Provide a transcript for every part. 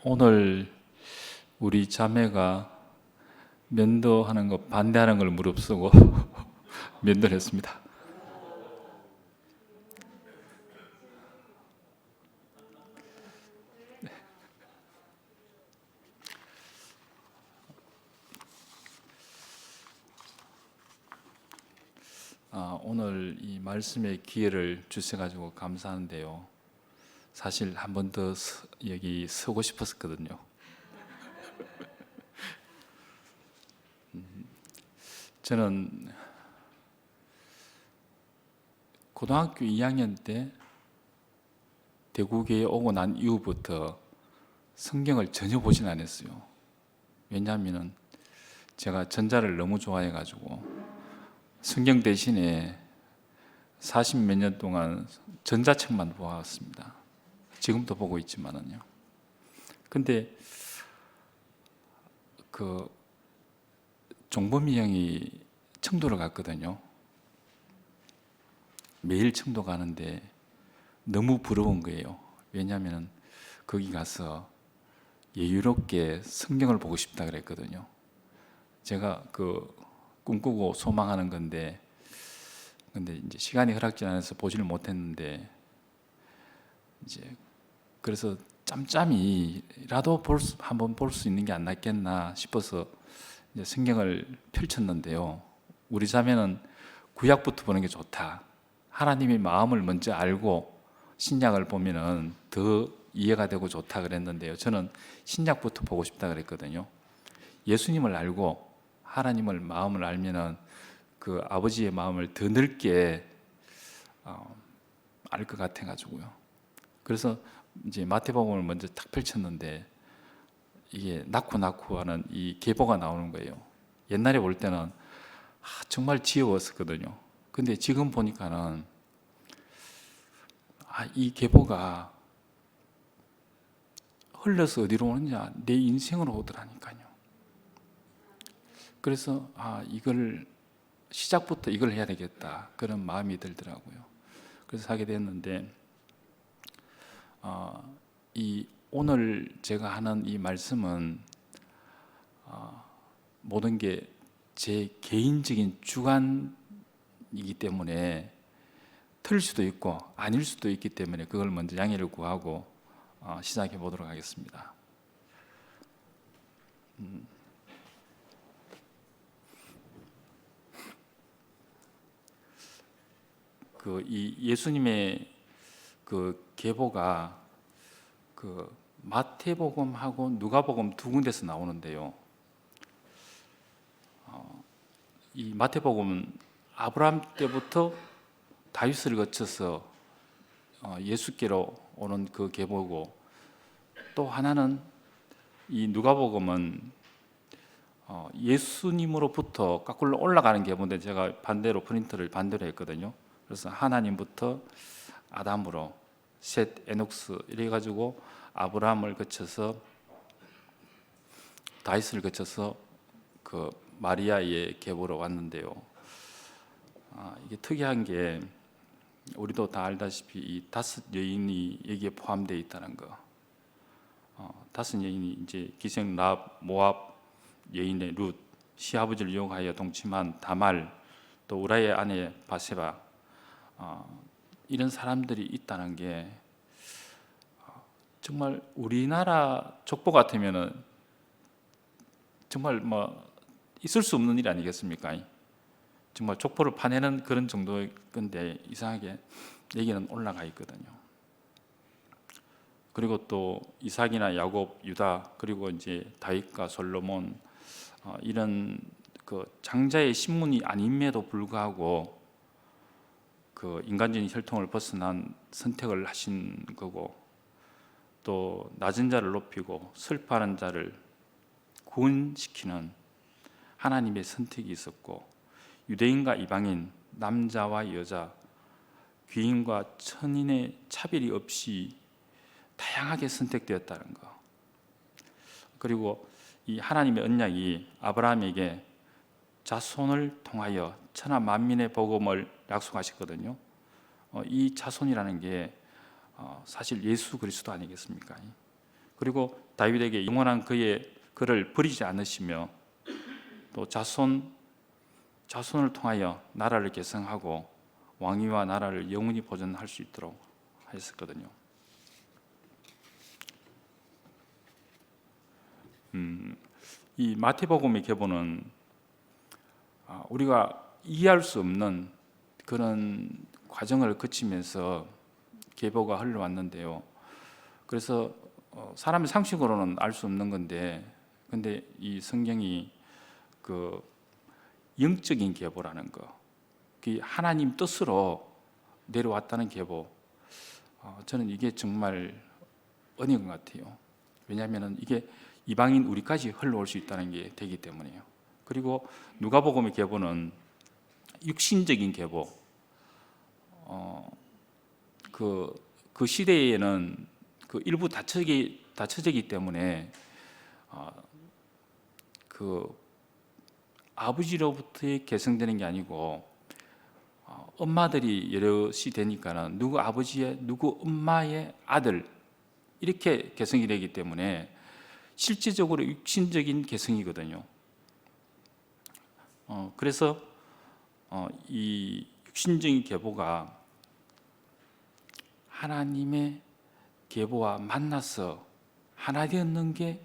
오늘 우리 자매가 면도하는 거 반대하는 걸 무릅쓰고 면도를 했습니다. 오늘 이 말씀의 기회를 주셔가지고 감사한데요. 사실 한 번 더 여기 서고 싶었거든요. 저는 고등학교 2학년 때 대구교에 오고 난 이후부터 성경을 전혀 보진 않았어요. 왜냐하면 제가 전자를 너무 좋아해가지고 성경 대신에 40몇 년 동안 전자책만 보았습니다. 지금도 보고 있지만은요. 근데 종범이 형이 청도를 갔거든요. 매일 청도 가는데 너무 부러운 거예요. 왜냐하면 거기 가서 여유롭게 성경을 보고 싶다 그랬거든요. 제가 꿈꾸고 소망하는 건데, 근데 이제 시간이 허락지 않아서 보지를 못했는데, 이제 그래서 짬짬이라도 한번 볼 수 있는 게 안 낫겠나 싶어서 이제 성경을 펼쳤는데요. 우리 자매는 구약부터 보는 게 좋다. 하나님의 마음을 먼저 알고 신약을 보면은 더 이해가 되고 좋다 그랬는데요. 저는 신약부터 보고 싶다 그랬거든요. 예수님을 알고 하나님을 마음을 알면은 그 아버지의 마음을 더 넓게 알 것 같아가지고요. 그래서 이제 마태복음을 먼저 탁 펼쳤는데 이게 낳고 하는 이 계보가 나오는 거예요. 옛날에 볼 때는 정말 지겨웠었거든요. 근데 지금 보니까는 이 계보가 흘러서 어디로 오느냐, 내 인생으로 오더라니까요. 그래서 이걸 시작부터 이걸 해야 되겠다 그런 마음이 들더라고요. 그래서 하게 됐는데 이 오늘 제가 하는 이 말씀은 모든 게 제 개인적인 주관이기 때문에 틀릴 수도 있고 아닐 수도 있기 때문에 그걸 먼저 양해를 구하고 시작해 보도록 하겠습니다. 이 예수님의 계보가 마태복음하고 누가복음 두 군데서 나오는데요. 이 마태복음은 아브라함 때부터 다윗을 거쳐서 예수께로 오는 그 계보고, 또 하나는 이 누가복음은 예수님으로부터 거꾸로 올라가는 계보인데 제가 프린터를 반대로 했거든요. 그래서 하나님부터 아담으로 셋, 에녹스 이래 가지고 아브라함을 거쳐서 다윗을 거쳐서 마리아의 계보로 왔는데요. 이게 특이한 게 우리도 다 알다시피 이 5 여인이 여기에 포함되어 있다는 거. 5 여인이 이제 기생 라합, 모압 여인의 룻, 시아버지를 유혹하여 동침한 다말, 또 우라의 아내 바세바, 이런 사람들이 있다는 게 정말 우리나라 족보 같으면은 정말 있을 수 없는 일 아니겠습니까? 정말 족보를 파내는 그런 정도의 건데 이상하게 여기는 올라가 있거든요. 그리고 또 이삭이나 야곱, 유다, 그리고 이제 다윗과 솔로몬, 이런 장자의 신분이 아님에도 불구하고 인간적인 혈통을 벗어난 선택을 하신 거고, 또 낮은 자를 높이고 슬퍼하는 자를 구원시키는 하나님의 선택이 있었고, 유대인과 이방인, 남자와 여자, 귀인과 천인의 차별이 없이 다양하게 선택되었다는 거. 그리고 이 하나님의 언약이 아브라함에게 자손을 통하여 천하 만민의 복음을 약속하셨거든요. 이 자손이라는 게 사실 예수 그리스도 아니겠습니까? 그리고 다윗에게 영원한 그를 버리지 않으시며 또 자손을 통하여 나라를 계승하고 왕위와 나라를 영원히 보존할 수 있도록 하셨거든요. 이 마태복음의 계보는 우리가 이해할 수 없는 그런 과정을 거치면서 계보가 흘러왔는데요. 그래서 사람의 상식으로는 알 수 없는 건데, 근데 이 성경이 그 영적인 계보라는 거, 그 하나님 뜻으로 내려왔다는 계보, 저는 이게 정말 은혜인 것 같아요. 왜냐하면 이게 이방인 우리까지 흘러올 수 있다는 게 되기 때문이에요. 그리고 누가복음의 계보는 육신적인 계보, 그 시대에는 그 일부 다처제기 때문에 그 아버지로부터 계승되는 게 아니고 엄마들이 여럿이 되니까는 누구 아버지의 누구 엄마의 아들 이렇게 계승이 되기 때문에 실제적으로 육신적인 계승이거든요. 그래서 이 육신적인 계보가 하나님의 계보와 만나서 하나 되었는 게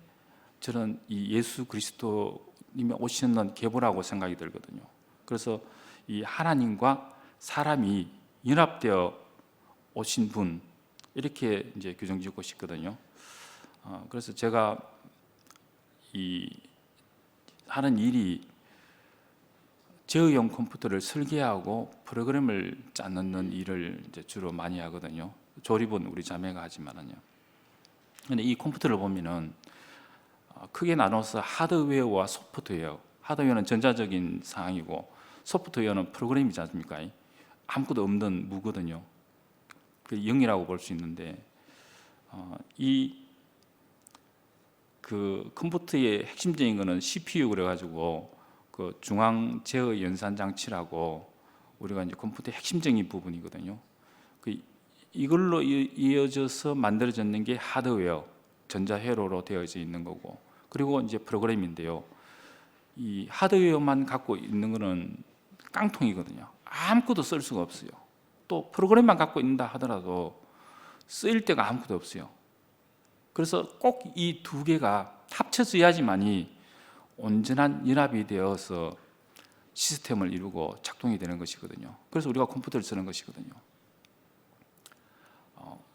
저는 이 예수 그리스도님이 오시는 계보라고 생각이 들거든요. 그래서 이 하나님과 사람이 연합되어 오신 분, 이렇게 이제 규정짓고 싶거든요. 그래서 제가 이 하는 일이 제어용 컴퓨터를 설계하고 프로그램을 짜는 일을 이제 주로 많이 하거든요. 조립은 우리 자매가 하지만은요. 근데 이 컴퓨터를 보면은 크게 나눠서 하드웨어와 소프트웨어. 하드웨어는 전자적인 상황이고 소프트웨어는 프로그램이지 않습니까? 아무것도 없는 무거든요. 그 0이라고 볼 수 있는데 그 컴퓨터의 핵심적인 거는 CPU 그래가지고 그 중앙 제어 연산 장치라고 우리가 이제 컴퓨터의 핵심적인 부분이거든요. 이걸로 이어져서 만들어졌는 게 하드웨어, 전자회로로 되어져 있는 거고, 그리고 이제 프로그램인데요. 이 하드웨어만 갖고 있는 거는 깡통이거든요. 아무것도 쓸 수가 없어요. 또 프로그램만 갖고 있는다 하더라도 쓰일 데가 아무것도 없어요. 그래서 꼭 이 두 개가 합쳐져야지만이 온전한 연합이 되어서 시스템을 이루고 작동이 되는 것이거든요. 그래서 우리가 컴퓨터를 쓰는 것이거든요.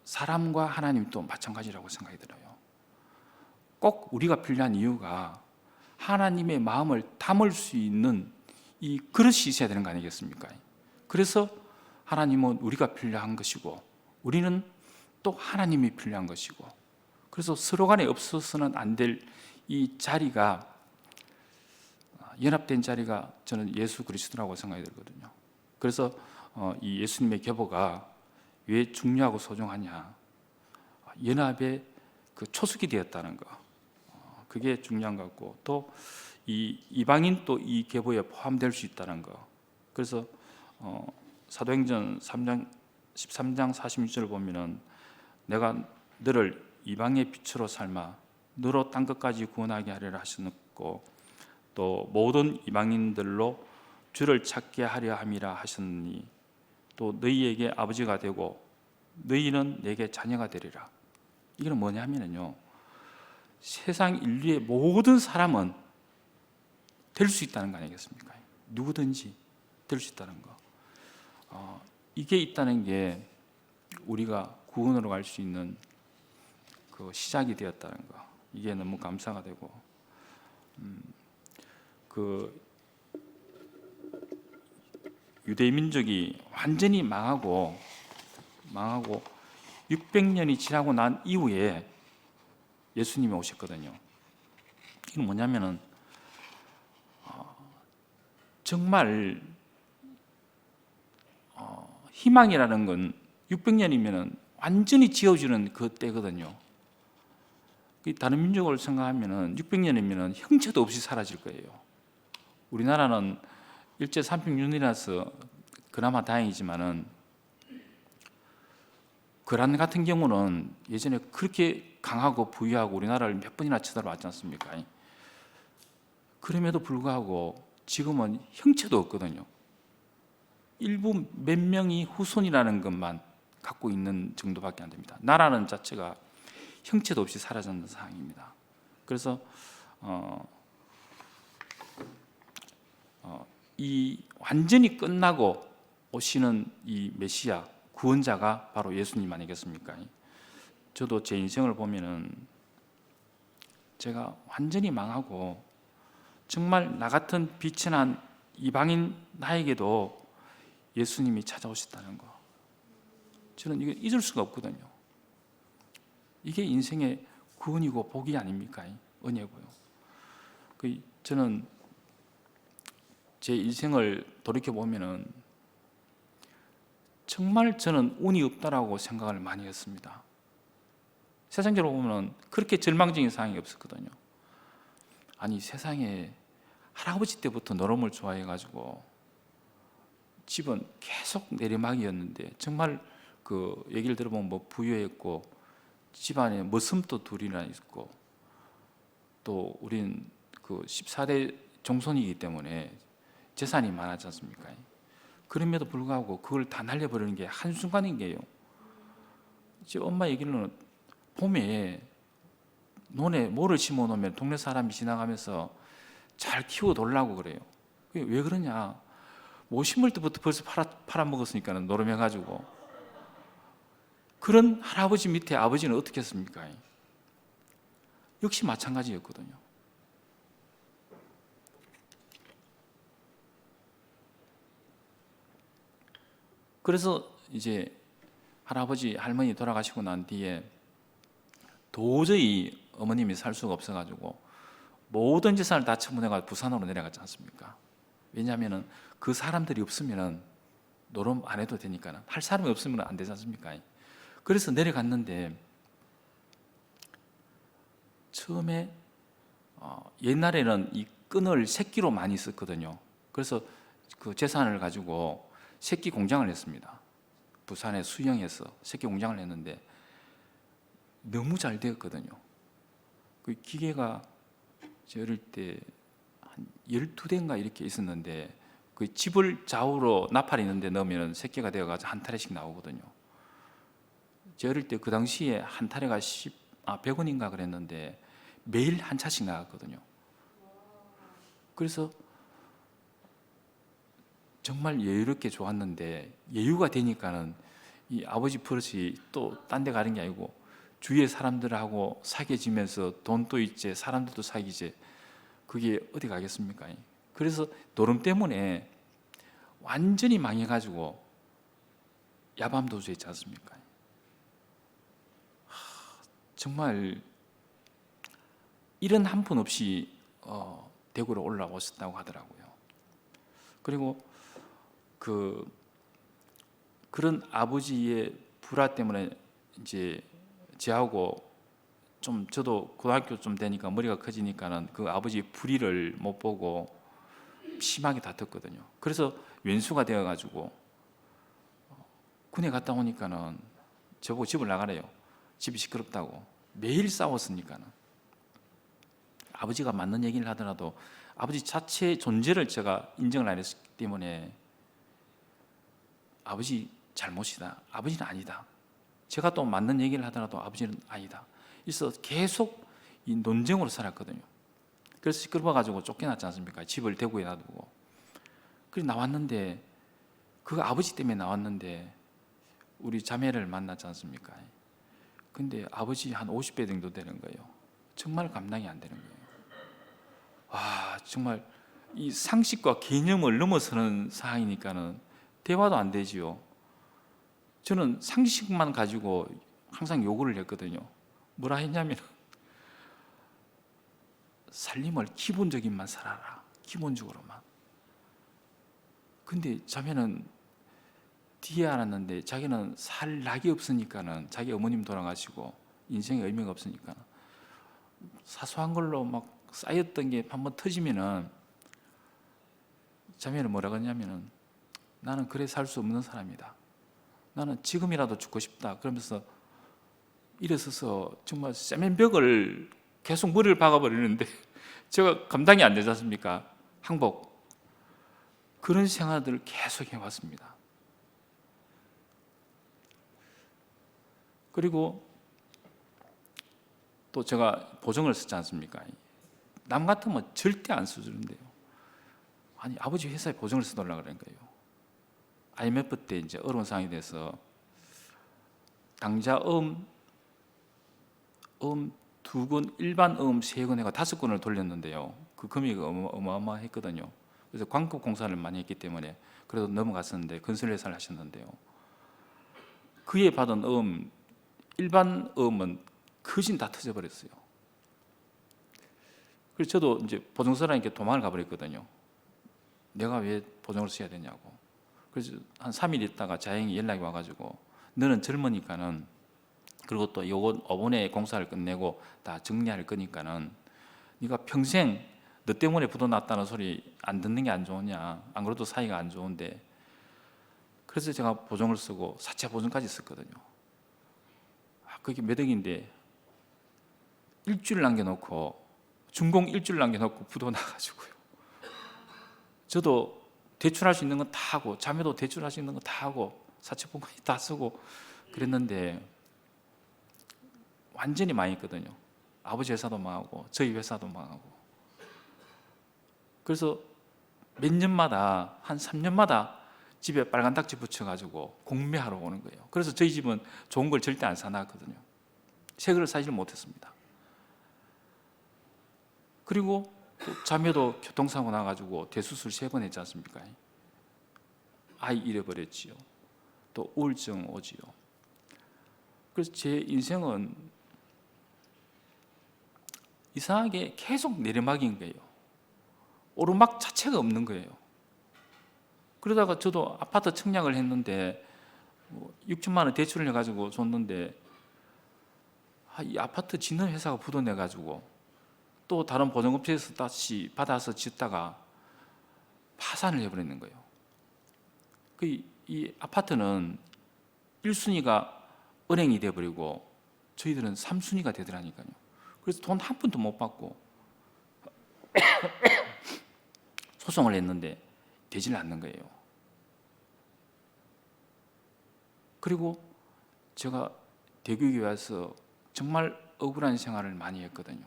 사람과 하나님도 마찬가지라고 생각이 들어요. 꼭 우리가 필요한 이유가 하나님의 마음을 담을 수 있는 이 그릇이 있어야 되는 거 아니겠습니까? 그래서 하나님은 우리가 필요한 것이고 우리는 또 하나님이 필요한 것이고, 그래서 서로 간에 없어서는 안 될 이 자리가, 연합된 자리가 저는 예수 그리스도라고 생각이 들거든요. 그래서 이 예수님의 계보가 왜 중요하고 소중하냐, 연합의 그 초석이 되었다는 거, 그게 중요한 것 같고, 또 이 이방인 또 이 계보에 포함될 수 있다는 거. 그래서 사도행전 13장 46절을 보면은 내가 너를 이방의 빛으로 삼아 너로 땅 끝까지 구원하게 하리라 하셨고, 또 모든 이방인들로 주를 찾게 하려 함이라 하셨니, 또 너희에게 아버지가 되고 너희는 내게 자녀가 되리라. 이건 뭐냐면요, 세상 인류의 모든 사람은 될 수 있다는 거 아니겠습니까? 누구든지 될 수 있다는 거. 이게 있다는 게 우리가 구원으로 갈 수 있는 그 시작이 되었다는 거. 이게 너무 감사가 되고, 그 유대 민족이 완전히 망하고 600년이 지나고 난 이후에 예수님이 오셨거든요. 이건 뭐냐면은 정말 희망이라는 건 600년이면은 완전히 지워지는 그 때거든요. 다른 민족을 생각하면은 600년이면은 형체도 없이 사라질 거예요. 우리나라는 일제 36년이라서 그나마 다행이지만은, 거란 같은 경우는 예전에 그렇게 강하고 부유하고 우리나라를 몇 번이나 쳐들어왔지 않습니까? 그럼에도 불구하고 지금은 형체도 없거든요. 일부 몇 명이 후손이라는 것만 갖고 있는 정도밖에 안 됩니다. 나라는 자체가 형체도 없이 사라졌는 상황입니다. 그래서 이 완전히 끝나고 오시는 이 메시아 구원자가 바로 예수님 아니겠습니까? 저도 제 인생을 보면은 제가 완전히 망하고 정말 나 같은 비천한 이방인 나에게도 예수님이 찾아오셨다는 거, 저는 이거 잊을 수가 없거든요. 이게 인생의 구원이고 복이 아닙니까? 은혜고요. 저는 제 인생을 돌이켜 보면은 정말 저는 운이 없다라고 생각을 많이 했습니다. 세상적으로 보면 그렇게 절망적인 상황이 없었거든요. 아니, 세상에 할아버지 때부터 노름을 좋아해가지고 집은 계속 내리막이었는데, 정말 그 얘기를 들어보면 뭐 부유했고 집안에 머슴도 둘이나 있고, 또 우린 그 14대 종손이기 때문에 재산이 많았지 않습니까? 그럼에도 불구하고 그걸 다 날려버리는 게 한순간인 게요. 제 엄마 얘기는 봄에 논에 모를 심어 놓으면 동네 사람이 지나가면서 잘 키워 놓으려고 그래요. 왜 그러냐? 못 심을 때부터 벌써 팔아먹었으니까 노름해가지고. 그런 할아버지 밑에 아버지는 어떻게 했습니까? 역시 마찬가지였거든요. 그래서 이제 할아버지 할머니 돌아가시고 난 뒤에 도저히 어머님이 살 수가 없어가지고 모든 재산을 다 처분해가지고 부산으로 내려갔지 않습니까? 왜냐하면 그 사람들이 없으면 노름 안 해도 되니까, 할 사람이 없으면 안 되지 않습니까? 그래서 내려갔는데 처음에 옛날에는 이 끈을 새끼로 많이 썼거든요. 그래서 그 재산을 가지고 새끼 공장을 했습니다. 부산에 수영해서 새끼 공장을 했는데 너무 잘 되었거든요. 그 기계가 저 어릴 때 한 12대인가 이렇게 있었는데, 그 집을 좌우로 나팔이 있는데 넣으면 새끼가 되어가지고 한 타래씩 나오거든요. 저 어릴 때 그 당시에 한 타래가 100원인가 그랬는데 매일 한 차씩 나갔거든요. 그래서 정말 여유롭게 좋았는데, 여유가 되니까는 이 아버지 버릇이 또 딴 데 가는 게 아니고 주위의 사람들하고 사귀어지면서 돈도 있지, 사람들도 사귀지, 그게 어디 가겠습니까? 그래서 노름 때문에 완전히 망해가지고 야밤도주 했지 않습니까? 정말 일은 한 푼 없이 대구로 올라오셨다고 하더라고요. 그리고 그런 아버지의 불화 때문에 이제 저하고 좀, 저도 고등학교 좀 되니까 머리가 커지니까는 그 아버지 불의를 못 보고 심하게 다퉜거든요. 그래서 왼수가 되어가지고 군에 갔다 오니까는 저보고 집을 나가래요. 집이 시끄럽다고. 매일 싸웠으니까는. 아버지가 맞는 얘기를 하더라도 아버지 자체의 존재를 제가 인정을 안 했기 때문에 아버지 잘못이다, 아버지는 아니다, 제가 또 맞는 얘기를 하더라도 아버지는 아니다, 그래서 계속 이 논쟁으로 살았거든요. 그래서 시끄러워가지고 쫓겨났지 않습니까? 집을 대구에 놔두고. 그래서 나왔는데, 그 아버지 때문에 나왔는데 우리 자매를 만났지 않습니까? 근데 아버지 한 50배 정도 되는 거예요. 정말 감당이 안 되는 거예요. 와, 정말 이 상식과 개념을 넘어서는 상황이니까는 대화도 안 되지요. 저는 상식만 가지고 항상 요구를 했거든요. 뭐라 했냐면, 살림을 기본적인만 살아라, 기본적으로만. 근데 자매는 뒤에 알았는데 자기는 살 낙이 없으니까는, 자기 어머님 돌아가시고 인생에 의미가 없으니까 사소한 걸로 막 쌓였던 게 한번 터지면은, 자매는 뭐라고 했냐면은, 나는 그래 살 수 없는 사람이다, 나는 지금이라도 죽고 싶다, 그러면서 일어서서 정말 세면벽을 계속 머리를 박아버리는데 제가 감당이 안 되지 않습니까? 항복. 그런 생활들을 계속 해왔습니다. 그리고 또 제가 보증을 쓰지 않습니까? 남 같으면 절대 안 써주는데요. 아니, 아버지 회사에 보증을 써달라고 그런 거예요. IMF 때 이제 어려운 상황이 돼서 당자 두 건, 일반 세 건 해가 5건을 돌렸는데요. 그 금액이 어마어마했거든요. 그래서 광급 공사를 많이 했기 때문에 그래도 넘어갔었는데, 건설회사를 하셨는데요. 그에 받은 일반 은 거진 다 터져버렸어요. 그래서 저도 이제 보증서라니까 도망을 가버렸거든요. 내가 왜 보증을 써야 되냐고. 그래서 한 3일 있다가 자행이 연락이 와가지고, 너는 젊으니까는, 그리고 또 요번 5번에 공사를 끝내고 다 정리할 거니까는 네가 평생 너 때문에 부도났다는 소리 안 듣는 게 안 좋으냐. 안 그래도 사이가 안 좋은데. 그래서 제가 보증을 쓰고 사채 보증까지 썼거든요. 그게 몇 억인데 일주일 남겨놓고, 준공 일주일 남겨놓고 부도 나가지고요. 저도 대출할 수 있는 건 다 하고, 자매도 대출할 수 있는 건 다 하고, 사채보험까지 다 쓰고 그랬는데 완전히 망했거든요. 아버지 회사도 망하고 저희 회사도 망하고. 그래서 몇 년마다, 한 3년마다 집에 빨간 딱지 붙여가지고 공매하러 오는 거예요. 그래서 저희 집은 좋은 걸 절대 안 사놨거든요. 새 거를 사지를 못했습니다. 그리고 또 자매도 교통사고 나가지고 대수술 3번 했지 않습니까? 아이 잃어버렸지요. 또 우울증 오지요. 그래서 제 인생은 이상하게 계속 내리막인 거예요. 오르막 자체가 없는 거예요. 그러다가 저도 아파트 청약을 했는데 6천만 원 대출을 해가지고 줬는데, 이 아파트 짓는 회사가 부도내가지고 또 다른 보증업체에서 다시 받아서 짓다가 파산을 해버리는 거예요. 이 아파트는 1순위가 은행이 돼버리고 저희들은 3순위가 되더라니까요. 그래서 돈 한 푼도 못 받고 소송을 했는데 되질 않는 거예요. 그리고 제가 대구교회 와서 정말 억울한 생활을 많이 했거든요.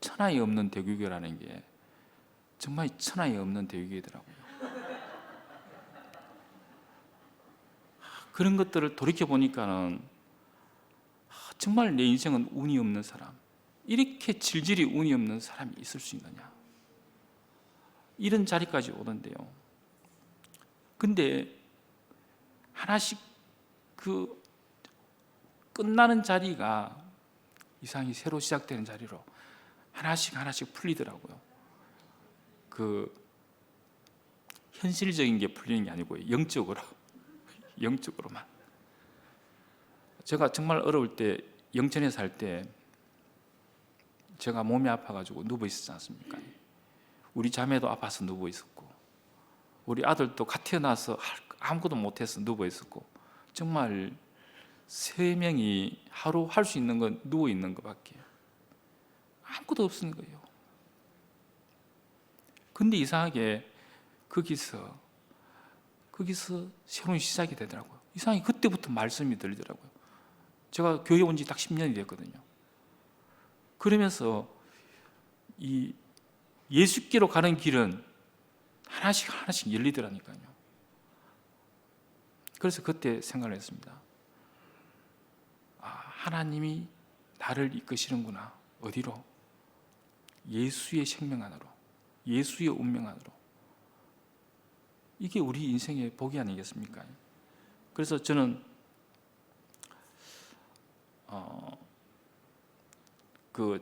천하에 없는 대구교회라는 게 정말 천하에 없는 대구교회더라고요. 그런 것들을 돌이켜보니까는 정말 내 인생은 운이 없는 사람, 이렇게 질질이 운이 없는 사람이 있을 수 있느냐, 이런 자리까지 오던데요. 근데 하나씩 그 끝나는 자리가 이상히 새로 시작되는 자리로 하나씩 풀리더라고요. 그 현실적인 게 풀리는 게 아니고 영적으로만. 제가 정말 어려울 때, 영천에 살 때 제가 몸이 아파가지고 누워 있었지 않습니까? 우리 자매도 아파서 누워 있었고, 우리 아들도 갓 태어나서 아무것도 못해서 누워 있었고, 정말 3명이 하루 할 수 있는 건 누워 있는 것밖에 아무것도 없는 거예요. 근데 이상하게 거기서 새로운 시작이 되더라고요. 이상하게 그때부터 말씀이 들리더라고요. 제가 교회 온 지 딱 10년이 됐거든요. 그러면서 이 예수께로 가는 길은 하나씩 열리더라니까요. 그래서 그때 생각을 했습니다. 하나님이 나를 이끄시는구나. 어디로? 예수의 생명 안으로, 예수의 운명 안으로. 이게 우리 인생의 복이 아니겠습니까? 그래서 저는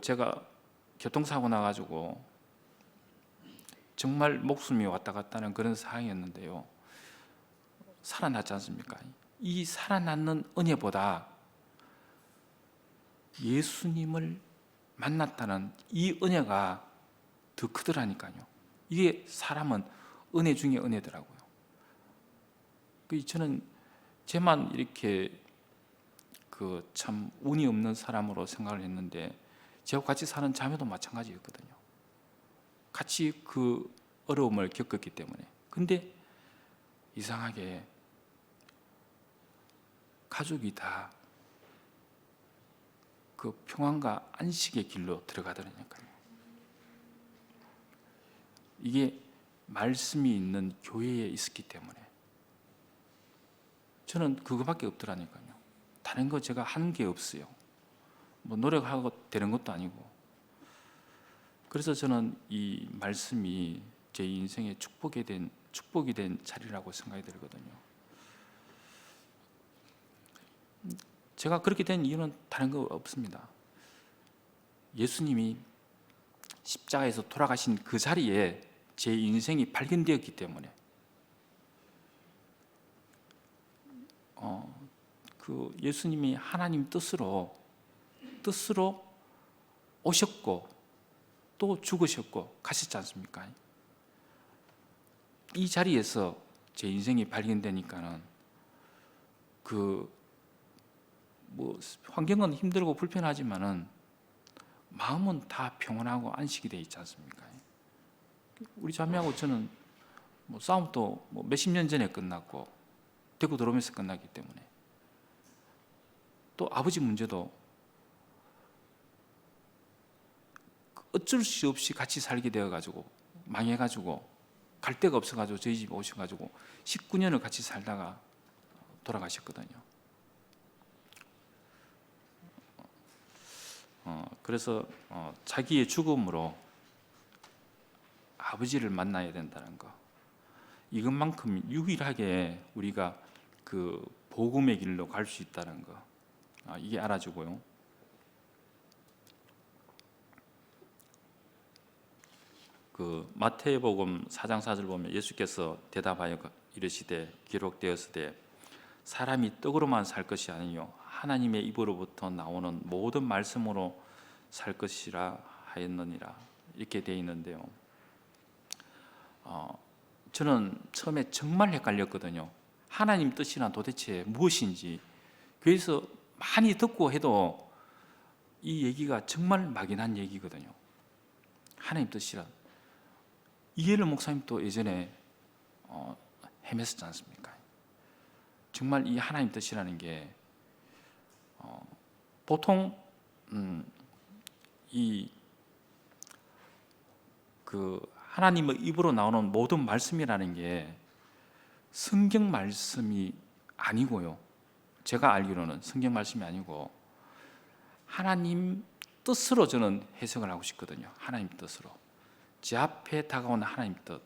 제가 교통사고 나가지고 정말 목숨이 왔다 갔다 하는 그런 상황이었는데요. 살아났지 않습니까? 이 살아났는 은혜보다 예수님을 만났다는 이 은혜가 더 크더라니까요. 이게 사람은 은혜 중에 은혜더라고요. 저는 제만 이렇게 그 참 운이 없는 사람으로 생각을 했는데 저하고 같이 사는 자매도 마찬가지였거든요. 같이 그 어려움을 겪었기 때문에. 근데 이상하게 가족이 다 그 평안과 안식의 길로 들어가더라니까요. 이게 말씀이 있는 교회에 있었기 때문에 저는 그거밖에 없더라니까요. 다른 거 제가 하는 게 없어요. 뭐 노력하고 되는 것도 아니고. 그래서 저는 이 말씀이 제 인생의 축복이 된 자리라고 생각이 들거든요. 제가 그렇게 된 이유는 다른 거 없습니다. 예수님이 십자가에서 돌아가신 그 자리에 제 인생이 발견되었기 때문에 그 예수님이 하나님 뜻으로 오셨고 또 죽으셨고 가셨지 않습니까? 이 자리에서 제 인생이 발견되니까는 뭐 환경은 힘들고 불편하지만은 마음은 다 평온하고 안식이 돼 있지 않습니까? 우리 자매하고 저는 뭐 싸움도 뭐 몇십 년 전에 끝났고 대구 들어오면서 끝났기 때문에 또 아버지 문제도 어쩔 수 없이 같이 살게 되어가지고 망해가지고 갈 데가 없어가지고 저희 집에 오셔가지고 19년을 같이 살다가 돌아가셨거든요. 그래서 자기의 죽음으로 아버지를 만나야 된다는 거, 이것만큼 유일하게 우리가 그 복음의 길로 갈 수 있다는 거, 이게 알아주고요. 그 마태복음 4장 4절 보면 예수께서 대답하여 이르시되 기록되었으되 사람이 떡으로만 살 것이 아니요 하나님의 입으로부터 나오는 모든 말씀으로 살 것이라 하였느니라, 이렇게 되어 있는데요. 저는 처음에 정말 헷갈렸거든요. 하나님 뜻이란 도대체 무엇인지 교회에서 많이 듣고 해도 이 얘기가 정말 막연한 얘기거든요. 하나님 뜻이란 이해를 목사님도 예전에 헤맸었지 않습니까? 정말 이 하나님 뜻이라는 게 보통 그 하나님의 입으로 나오는 모든 말씀이라는 게 성경 말씀이 아니고요. 제가 알기로는 성경 말씀이 아니고 하나님 뜻으로 저는 해석을 하고 싶거든요. 하나님 뜻으로. 제 앞에 다가오는 하나님 뜻.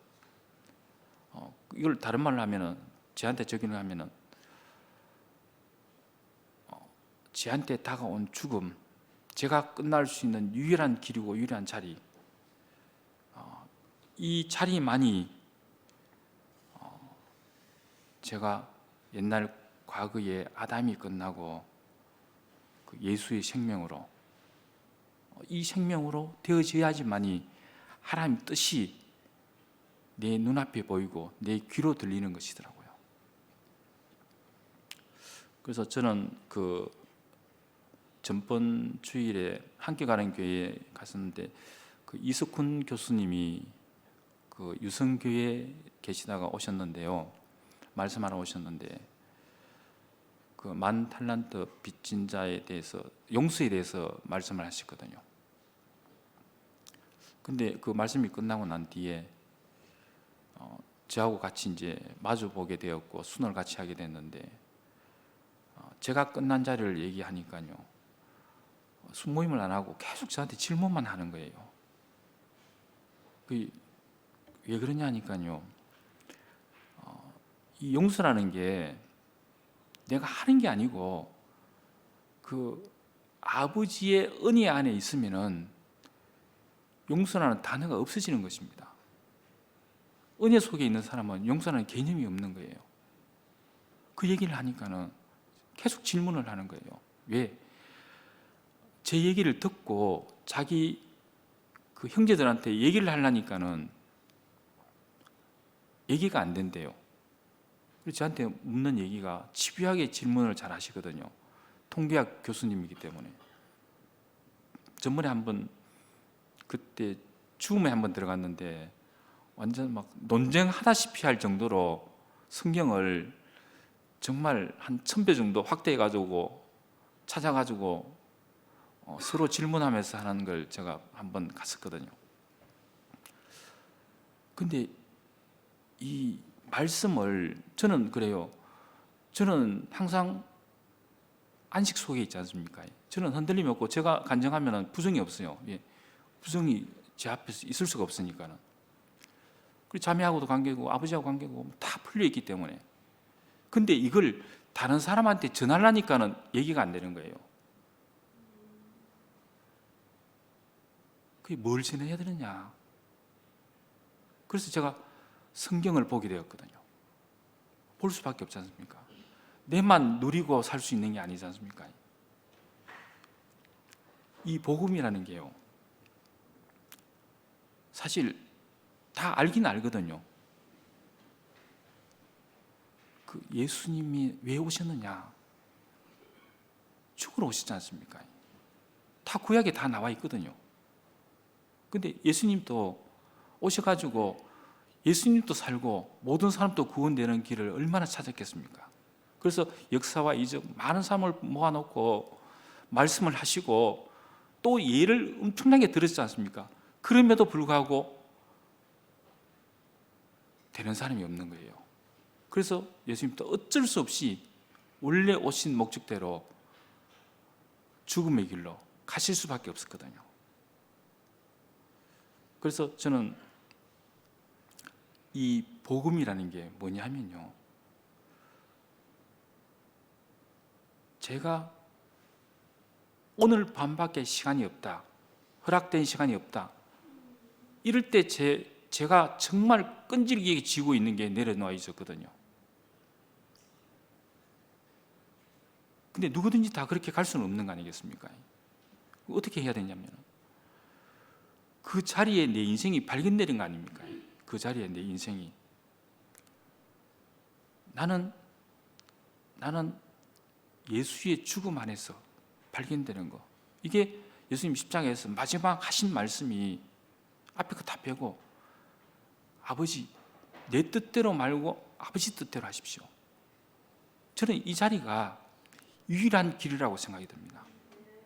이걸 다른 말로 하면은, 제한테 적용을 하면은 제한테 다가온 죽음, 제가 끝날 수 있는 유일한 길이고 유일한 자리, 이 자리만이 제가 옛날 과거에 아담이 끝나고 그 예수의 생명으로, 이 생명으로 되어져야지만이 하나님 뜻이 내 눈앞에 보이고 내 귀로 들리는 것이더라고요. 그래서 저는 그 전번 주일에 함께 가는 교회에 갔었는데 그 이석훈 교수님이 그 유성교회에 계시다가 오셨는데요. 말씀하러 오셨는데 그 만 탈란트 빚진 자에 대해서, 용서에 대해서 말씀을 하셨거든요. 근데 그 말씀이 끝나고 난 뒤에 저하고 같이 이제 마주 보게 되었고 순을 같이 하게 됐는데 제가 끝난 자리를 얘기하니까요, 순모임을 안 하고 계속 저한테 질문만 하는 거예요. 왜 그러냐 하니까요, 이 용서라는 게 내가 하는 게 아니고 그 아버지의 은혜 안에 있으면은 용서라는 단어가 없어지는 것입니다. 은혜 속에 있는 사람은 용서라는 개념이 없는 거예요. 그 얘기를 하니까는 계속 질문을 하는 거예요. 왜? 제 얘기를 듣고 자기 그 형제들한테 얘기를 하려니까는 얘기가 안 된대요. 그래서 저한테 묻는 얘기가, 집요하게 질문을 잘 하시거든요. 통계학 교수님이기 때문에 전번에 한번 그때 죽음에 한번 들어갔는데 완전 막 논쟁하다시피 할 정도로 성경을 정말 한 1000배 정도 확대해 가지고 찾아가지고 서로 질문하면서 하는 걸 제가 한번 갔었거든요. 근데 이 말씀을 저는 그래요. 저는 항상 안식 속에 있지 않습니까? 저는 흔들림이 없고 제가 간증하면 부정이 없어요. 예. 부정이 제 앞에서 있을 수가 없으니까는. 그리고 자매하고도 관계고 아버지하고 관계고 다 풀려 있기 때문에. 근데 이걸 다른 사람한테 전하려니까는 얘기가 안 되는 거예요. 그게 뭘 전해야 되느냐? 그래서 제가 성경을 보게 되었거든요. 볼 수밖에 없지 않습니까? 내만 누리고 살 수 있는 게 아니지 않습니까? 이 복음이라는 게요, 사실 다 알긴 알거든요. 그 예수님이 왜 오셨느냐? 죽으러 오시지 않습니까? 다 구약에 다 나와 있거든요. 근데 예수님도 오셔가지고 예수님도 살고 모든 사람도 구원되는 길을 얼마나 찾았겠습니까? 그래서 역사와 이적 많은 사람을 모아놓고 말씀을 하시고 또 예를 엄청나게 들었지 않습니까? 그럼에도 불구하고 되는 사람이 없는 거예요. 그래서 예수님도 어쩔 수 없이 원래 오신 목적대로 죽음의 길로 가실 수밖에 없었거든요. 그래서 저는 이 복음이라는 게 뭐냐 하면요, 제가 오늘 밤밖에 시간이 없다, 허락된 시간이 없다, 이럴 때 제가 정말 끈질기게 쥐고 있는 게 내려놓아 있었거든요. 근데 누구든지 다 그렇게 갈 수는 없는 거 아니겠습니까? 어떻게 해야 되냐면 그 자리에 내 인생이 발견되는 거 아닙니까? 그 자리에 내 인생이 나는 예수의 죽음 안에서 발견되는 거, 이게 예수님 십자가에서 마지막 하신 말씀이 앞에 거 다 빼고 아버지 내 뜻대로 말고 아버지 뜻대로 하십시오. 저는 이 자리가 유일한 길이라고 생각이 듭니다.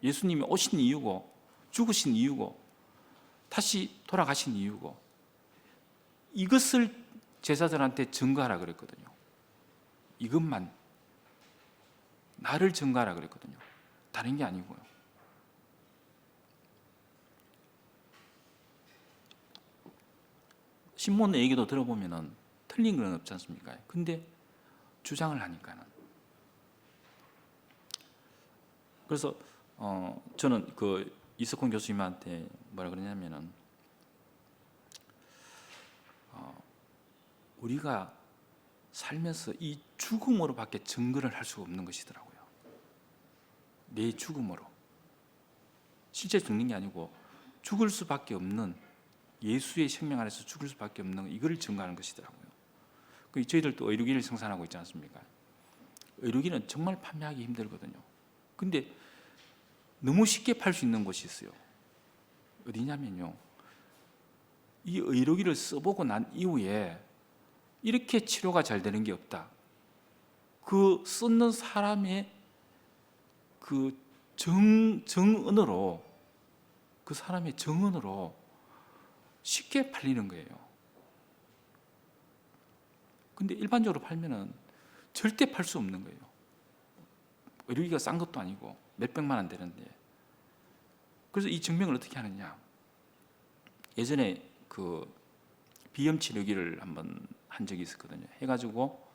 예수님이 오신 이유고 죽으신 이유고 다시 돌아가신 이유고 이것을 제자들한테 증거하라 그랬거든요. 이것만 나를 증거하라 그랬거든요. 다른 게 아니고요. 신문의 얘기도 들어보면은 틀린 건 없지 않습니까? 근데 주장을 하니까는. 그래서 저는 그 이석훈 교수님한테 뭐라 그러냐면은 우리가 살면서 이 죽음으로밖에 증거를 할 수가 없는 것이더라고요. 내 죽음으로. 실제 죽는 게 아니고 죽을 수밖에 없는, 예수의 생명 안에서 죽을 수밖에 없는 이걸 증거하는 것이더라고요. 저희들도 의료기를 생산하고 있지 않습니까? 의료기는 정말 판매하기 힘들거든요. 근데 너무 쉽게 팔 수 있는 곳이 있어요. 어디냐면요, 이 의료기를 써보고 난 이후에 이렇게 치료가 잘 되는 게 없다. 그 쓰는 사람의 그 정언으로, 그 사람의 정언으로 쉽게 팔리는 거예요. 근데 일반적으로 팔면은 절대 팔 수 없는 거예요. 의료기가 싼 것도 아니고 몇백만 원 되는데. 그래서 이 증명을 어떻게 하느냐? 예전에 그 비염 치료기를 한번 한 적이 있었거든요. 해가지고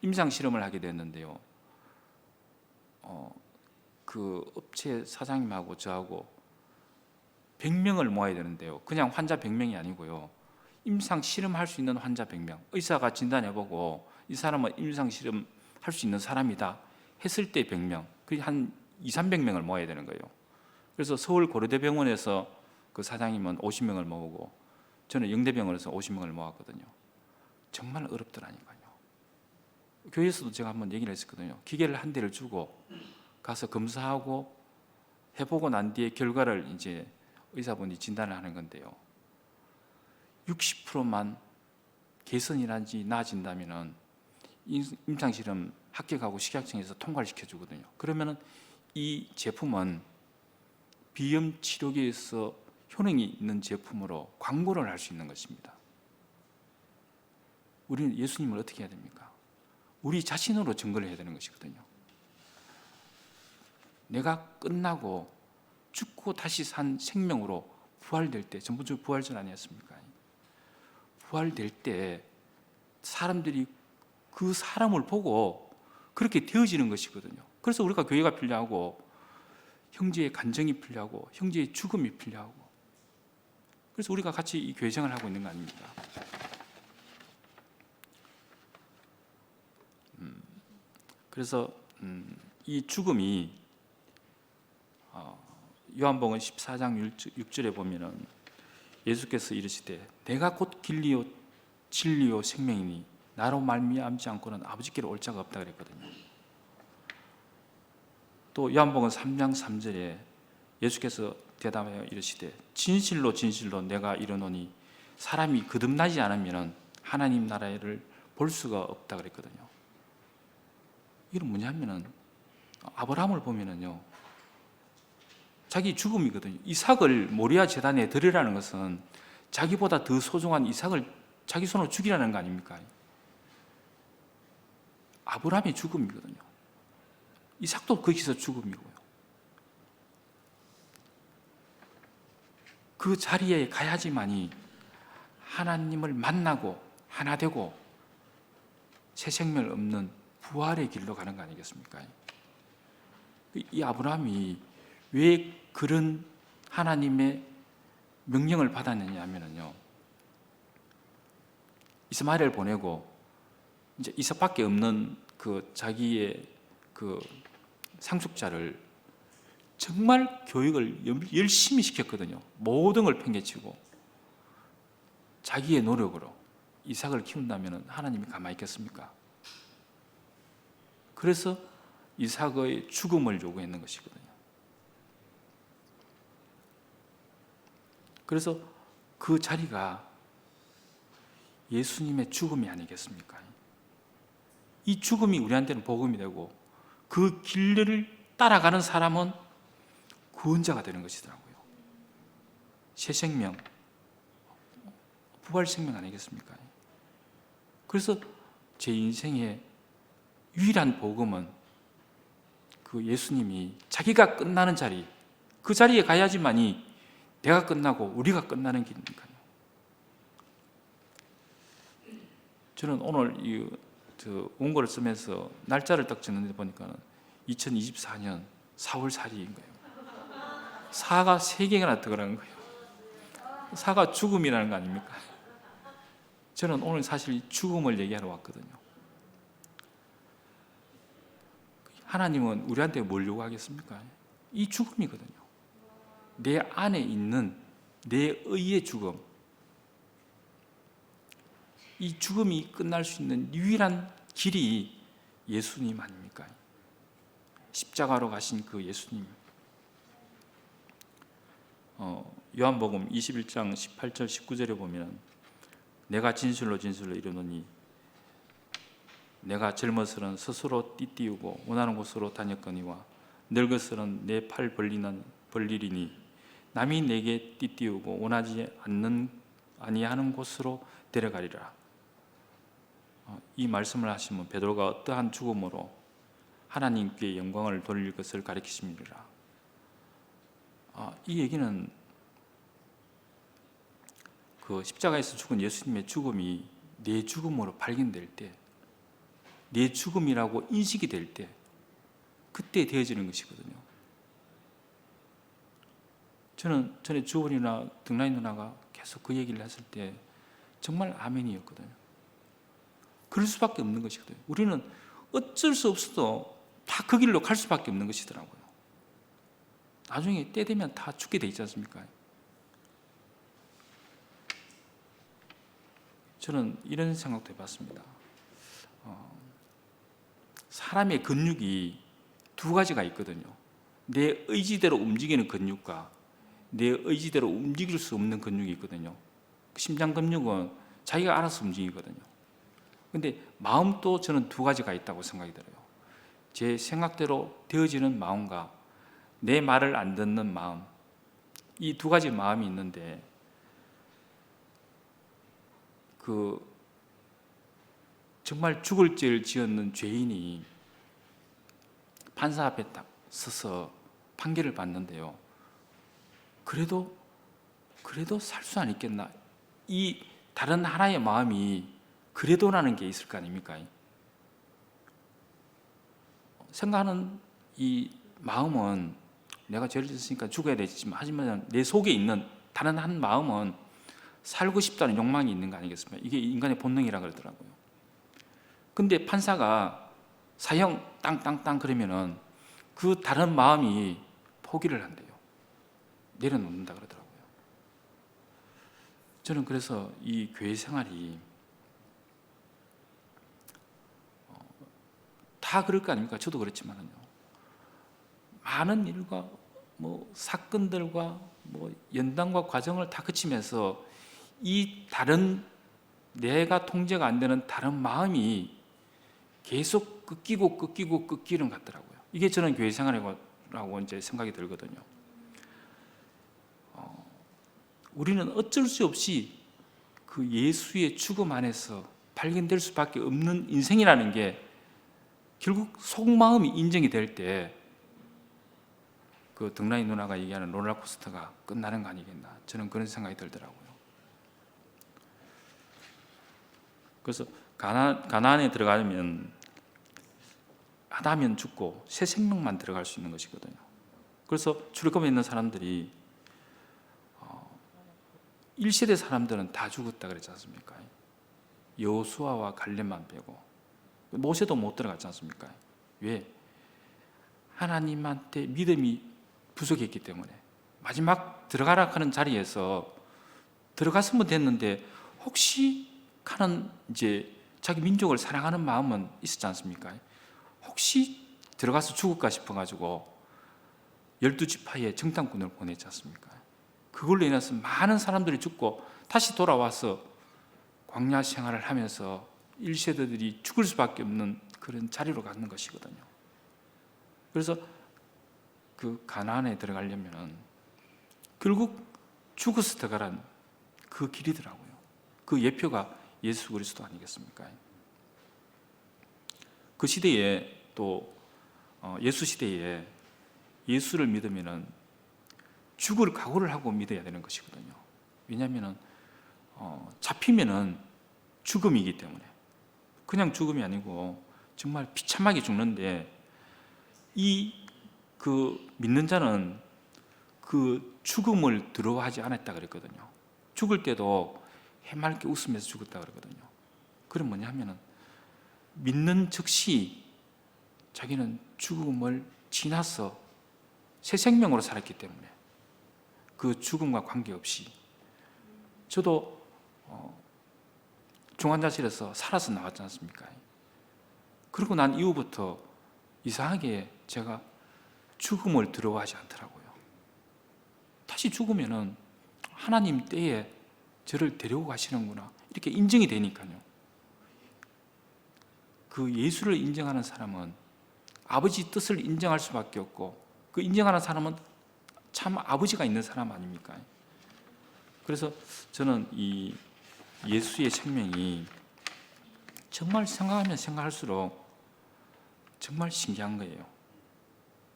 임상 실험을 하게 됐는데요. 그 업체 사장님하고 저하고 100명을 모아야 되는데요. 그냥 환자 100명이 아니고요. 임상 실험할 수 있는 환자 100명. 의사가 진단해보고 이 사람은 임상 실험 할 수 있는 사람이다 했을 때 100명. 그게 한 200~300명을 모아야 되는 거예요. 그래서 서울 고려대병원에서 그 사장님은 50명을 모으고 저는 영대병원에서 50명을 모았거든요. 정말 어렵더라니까요. 교회에서도 제가 한번 얘기를 했었거든요. 기계를 한 대를 주고 가서 검사하고 해보고 난 뒤에 결과를 이제 의사분이 진단을 하는 건데요. 60%만 개선이라든지 나아진다면은 임상실험 합격하고 식약청에서 통과를 시켜주거든요. 그러면은 이 제품은 비염 치료기에서 효능이 있는 제품으로 광고를 할 수 있는 것입니다. 우리는 예수님을 어떻게 해야 됩니까? 우리 자신으로 증거를 해야 되는 것이거든요. 내가 끝나고 죽고 다시 산 생명으로 부활될 때, 전부주 부활절 아니었습니까? 부활될 때 사람들이 그 사람을 보고 그렇게 되어지는 것이거든요. 그래서 우리가 교회가 필요하고 형제의 간정이 필요하고 형제의 죽음이 필요하고, 그래서 우리가 같이 이 교회 생활을 하고 있는 거 아닙니까? 그래서 이 죽음이 요한복음 14장 6절에 보면은 예수께서 이르시되 내가 곧 길리요 진리요 생명이니 나로 말미암지 않고는 아버지께로 올 자가 없다 그랬거든요. 또 요한복음 3장 3절에 예수께서 대답하여 이르시되 진실로 진실로 내가 이르노니 사람이 거듭나지 않으면 하나님 나라를 볼 수가 없다 그랬거든요. 이건 뭐냐면은 아브라함을 보면은요, 자기 죽음이거든요. 이삭을 모리아 제단에 드리라는 것은 자기보다 더 소중한 이삭을 자기 손으로 죽이라는 거 아닙니까? 아브라함의 죽음이거든요. 이삭도 거기서 죽음이고요. 그 자리에 가야지만이 하나님을 만나고 하나 되고 새 생명을 얻는 부활의 길로 가는 거 아니겠습니까? 이 아브라함이 왜 그런 하나님의 명령을 받았느냐 하면요, 이스마엘을 보내고 이제 이삭밖에 없는 그 자기의 그 상속자를 정말 교육을 열심히 시켰거든요. 모든 걸 팽개치고 자기의 노력으로 이삭을 키운다면 하나님이 가만히 있겠습니까? 그래서 이삭의 죽음을 요구했는 것이거든요. 그래서 그 자리가 예수님의 죽음이 아니겠습니까? 이 죽음이 우리한테는 복음이 되고 그 길을 따라가는 사람은 구원자가 되는 것이더라고요. 새 생명, 부활 생명 아니겠습니까? 그래서 제 인생의 유일한 복음은 그 예수님이 자기가 끝나는 자리, 그 자리에 가야지만이 내가 끝나고 우리가 끝나는 길이니까요. 저는 오늘 이 원고를 쓰면서 날짜를 딱 적는데 보니까 2024년 4월 4일인 거예요. 사가 3개나 들어간 거예요. 사가 죽음이라는 거 아닙니까? 저는 오늘 사실 죽음을 얘기하러 왔거든요. 하나님은 우리한테 뭘 요구하겠습니까? 이 죽음이거든요. 내 안에 있는 내 의의 죽음, 이 죽음이 끝날 수 있는 유일한 길이 예수님 아닙니까? 십자가로 가신 그 예수님. 요한복음 21장 18절 19절에 보면 내가 진실로 진실로 이르노니 내가 젊어서는 스스로 띠띠우고 원하는 곳으로 다녔거니와 늙어서는 내 팔 벌리리니 남이 내게 띠띠우고 원하지 아니하는 곳으로 데려가리라. 이 말씀을 하시면 베드로가 어떠한 죽음으로 하나님께 영광을 돌릴 것을 가리키십니다. 이 얘기는 그 십자가에서 죽은 예수님의 죽음이 내 죽음으로 발견될 때, 내 죽음이라고 인식이 될 때, 그때 되어지는 것이거든요. 저는 전에 주원이나 등라인 누나가 계속 그 얘기를 했을 때 정말 아멘이었거든요. 그럴 수밖에 없는 것이거든요. 우리는 어쩔 수 없어도 다 그 길로 갈 수밖에 없는 것이더라고요. 나중에 때 되면 다 죽게 돼 있지 않습니까? 저는 이런 생각도 해봤습니다. 사람의 근육이 두 가지가 있거든요. 내 의지대로 움직이는 근육과 내 의지대로 움직일 수 없는 근육이 있거든요. 심장 근육은 자기가 알아서 움직이거든요. 근데 마음도 저는 두 가지가 있다고 생각이 들어요. 제 생각대로 되어지는 마음과 내 말을 안 듣는 마음, 이 두 가지 마음이 있는데, 정말 죽을 죄를 지었는 죄인이 판사 앞에 딱 서서 판결을 받는데요. 그래도 살 수 안 있겠나? 이 다른 하나의 마음이 그래도라는 게 있을 거 아닙니까? 생각하는 이 마음은 내가 죄를 지었으니까 죽어야 되지만, 하지만 내 속에 있는 다른 한 마음은 살고 싶다는 욕망이 있는 거 아니겠습니까? 이게 인간의 본능이라 그러더라고요. 근데 판사가 사형 땅땅땅 그러면은 그 다른 마음이 포기를 한대요. 내려놓는다 그러더라고요. 저는 그래서 이 교회 생활이 다 그럴 거 아닙니까? 저도 그렇지만은요. 많은 일과 사건들과 연단과 과정을 다 거치면서 이 다른 내가 통제가 안 되는 다른 마음이 계속 꺾이는 것 같더라고요. 이게 저는 교회 생활이라고 이제 생각이 들거든요. 우리는 어쩔 수 없이 그 예수의 죽음 안에서 발견될 수밖에 없는 인생이라는 게 결국 속마음이 인정이 될 때 그 등라이 누나가 얘기하는 롤러코스터가 끝나는 거 아니겠나, 저는 그런 생각이 들더라고요. 그래서 가나안에 들어가면 아담은 죽고 새 생명만 들어갈 수 있는 것이거든요. 그래서 출애굽에 있는 사람들이 1세대 사람들은 다 죽었다 그랬지 않습니까? 여호수아와 갈렙만 빼고. 모세도 못 들어갔지 않습니까? 왜? 하나님한테 믿음이 부족했기 때문에. 마지막 들어가라 하는 자리에서 들어갔으면 됐는데 혹시 하는 이제 자기 민족을 사랑하는 마음은 있었지 않습니까? 혹시 들어가서 죽을까 싶어가지고 12지파에 정탐꾼을 보냈지 않습니까? 그걸로 인해서 많은 사람들이 죽고 다시 돌아와서 광야 생활을 하면서 1세대들이 죽을 수밖에 없는 그런 자리로 가는 것이거든요. 그래서 그 가나안에 들어가려면 결국 죽어서 들어가란 그 길이더라고요. 그 예표가 예수 그리스도 아니겠습니까? 그 시대에 또 예수 시대에 예수를 믿으면은 죽을 각오를 하고 믿어야 되는 것이거든요. 왜냐하면은 잡히면은 죽음이기 때문에. 그냥 죽음이 아니고 정말 비참하게 죽는데, 믿는 자는 그 죽음을 두려워하지 않았다 그랬거든요. 죽을 때도 해맑게 웃으면서 죽었다 그러거든요. 그럼 뭐냐 하면은 믿는 즉시 자기는 죽음을 지나서 새 생명으로 살았기 때문에 그 죽음과 관계없이. 저도 중환자실에서 살아서 나왔지 않습니까? 그러고 난 이후부터 이상하게 제가 죽음을 두려워하지 않더라고요. 다시 죽으면은 하나님 때에 저를 데리고 가시는구나, 이렇게 인정이 되니까요. 그 예수를 인정하는 사람은 아버지 뜻을 인정할 수밖에 없고, 그 인정하는 사람은 참 아버지가 있는 사람 아닙니까? 그래서 저는 이 예수의 생명이 정말 생각하면 생각할수록 정말 신기한 거예요.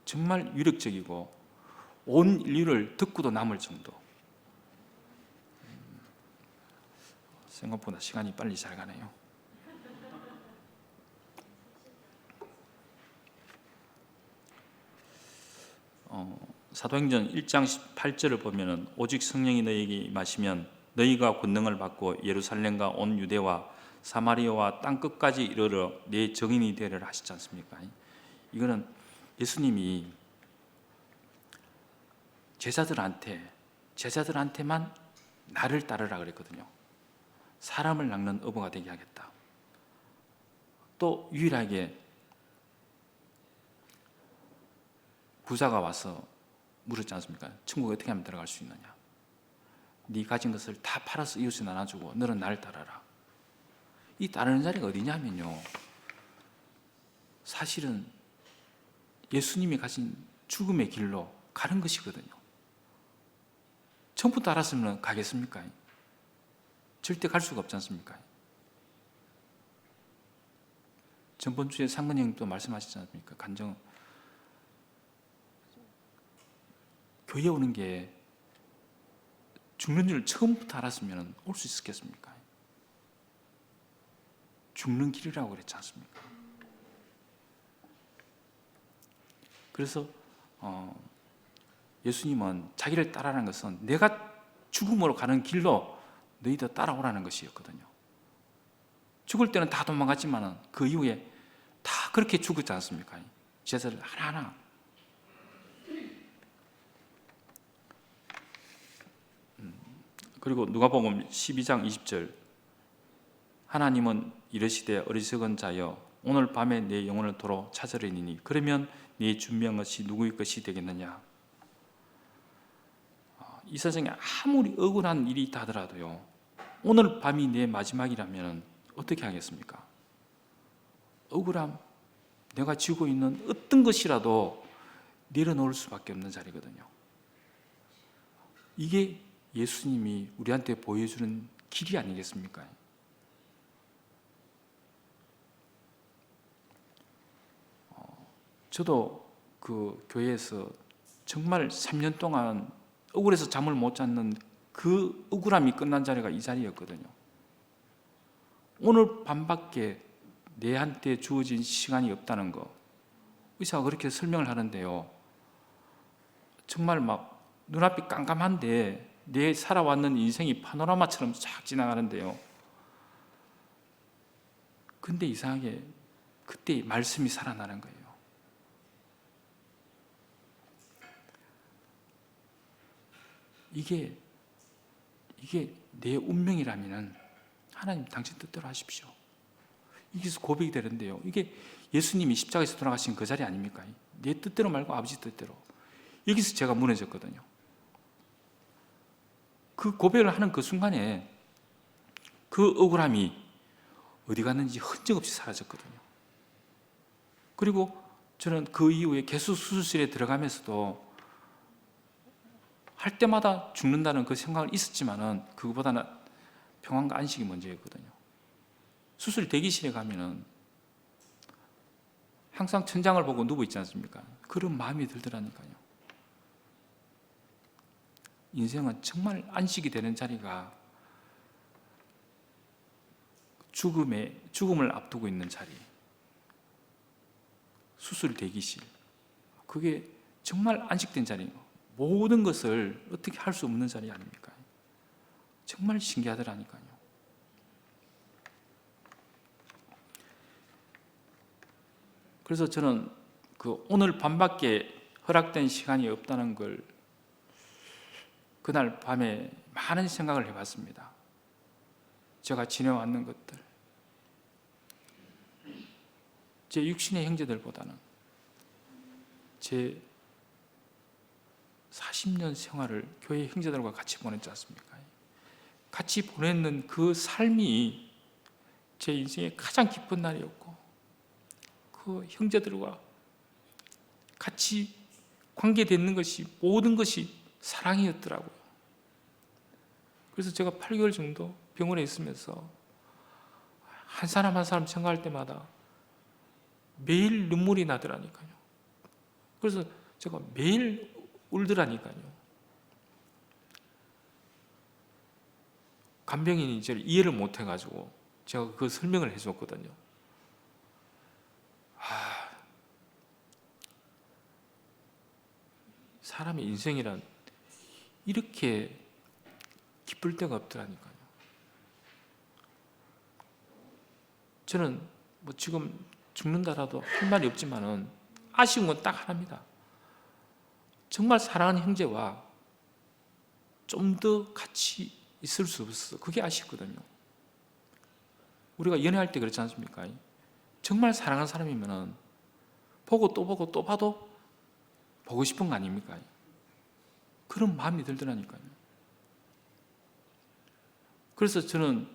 정말 위력적이고 온 인류를 듣고도 남을 정도. 생각보다 시간이 빨리 잘 가네요. 사도행전 1장 18절을 보면은 오직 성령이 너희에게 임하시면 너희가 권능을 받고 예루살렘과 온 유대와 사마리아와 땅 끝까지 이르러 내 증인이 되리라 하시지 않습니까? 이거는 예수님이 제자들한테만 나를 따르라 그랬거든요. 사람을 낚는 어부가 되게 하겠다. 또 유일하게 부자가 와서 물었지 않습니까? 천국에 어떻게 하면 들어갈 수 있느냐? 네 가진 것을 다 팔아서 이웃에 나눠주고 너는 나를 따라라. 이 따르는 자리가 어디냐면요, 사실은 예수님이 가신 죽음의 길로 가는 것이거든요. 전부 따랐으면 가겠습니까? 절대 갈 수가 없지 않습니까? 전번 주에 상근 형님도 말씀하시지 않습니까? 간정, 교회 오는 게 죽는 줄 처음부터 알았으면 올 수 있었겠습니까? 죽는 길이라고 그랬지 않습니까? 그래서 예수님은 자기를 따라라는 것은 내가 죽음으로 가는 길로 너희도 따라오라는 것이었거든요. 죽을 때는 다 도망갔지만 그 이후에 다 그렇게 죽었지 않습니까? 제사를 하나하나. 그리고 누가복음 12장 20절, 하나님은 이르시되 어리석은 자여 오늘 밤에 내 영혼을 도로 찾으려니니 그러면 네 준비한 것이 누구의 것이 되겠느냐. 이 세상에 아무리 억울한 일이 있다 하더라도요, 오늘 밤이 내 마지막이라면 어떻게 하겠습니까? 억울함, 내가 쥐고 있는 어떤 것이라도 내려놓을 수밖에 없는 자리거든요. 이게 예수님이 우리한테 보여주는 길이 아니겠습니까? 저도 그 교회에서 정말 3년 동안 억울해서 잠을 못 잤는 그 억울함이 끝난 자리가 이 자리였거든요. 오늘 밤밖에 내한테 주어진 시간이 없다는 거, 의사가 그렇게 설명을 하는데요, 정말 막 눈앞이 깜깜한데 내 살아왔는 인생이 파노라마처럼 쫙 지나가는데요, 근데 이상하게 그때 말씀이 살아나는 거예요. 이게 내 운명이라면 하나님 당신 뜻대로 하십시오. 여기서 고백이 되는데요, 이게 예수님이 십자가에서 돌아가신 그 자리 아닙니까? 내 뜻대로 말고 아버지 뜻대로. 여기서 제가 무너졌거든요. 그 고백을 하는 그 순간에 그 억울함이 어디 갔는지 흔적 없이 사라졌거든요. 그리고 저는 그 이후에 개수 수술실에 들어가면서도 할 때마다 죽는다는 그 생각은 있었지만은 그거보다는 평안과 안식이 먼저였거든요. 수술 대기실에 가면은 항상 천장을 보고 누워 있지 않습니까? 그런 마음이 들더라니까요. 인생은 정말 안식이 되는 자리가 죽음을 앞두고 있는 자리, 수술 대기실, 그게 정말 안식된 자리예요. 모든 것을 어떻게 할 수 없는 자리 아닙니까? 정말 신기하더라니까요. 그래서 저는 그 오늘 밤밖에 허락된 시간이 없다는 걸 그날 밤에 많은 생각을 해봤습니다. 제가 지내왔는 것들, 제 육신의 형제들보다는 제 40년 생활을 교회 형제들과 같이 보냈지 않습니까? 같이 보냈는 그 삶이 제 인생의 가장 기쁜 날이었고, 그 형제들과 같이 관계되는 것이, 모든 것이 사랑이었더라고요. 그래서 제가 8개월 정도 병원에 있으면서 한 사람 한 사람 생각할 때마다 매일 눈물이 나더라니까요. 그래서 제가 매일 울더라니까요. 간병인이 저를 이해를 못 해가지고 제가 그 설명을 해줬거든요. 사람의 인생이란 이렇게 기쁠 때가 없더라니까요. 저는 뭐 지금 죽는다라도 할 말이 없지만은 아쉬운 건 딱 하나입니다. 정말 사랑하는 형제와 좀 더 같이 있을 수 없어. 그게 아쉽거든요. 우리가 연애할 때 그렇지 않습니까? 정말 사랑하는 사람이면은 보고 또 보고 또 봐도 보고 싶은 거 아닙니까? 그런 마음이 들더라니까요. 그래서 저는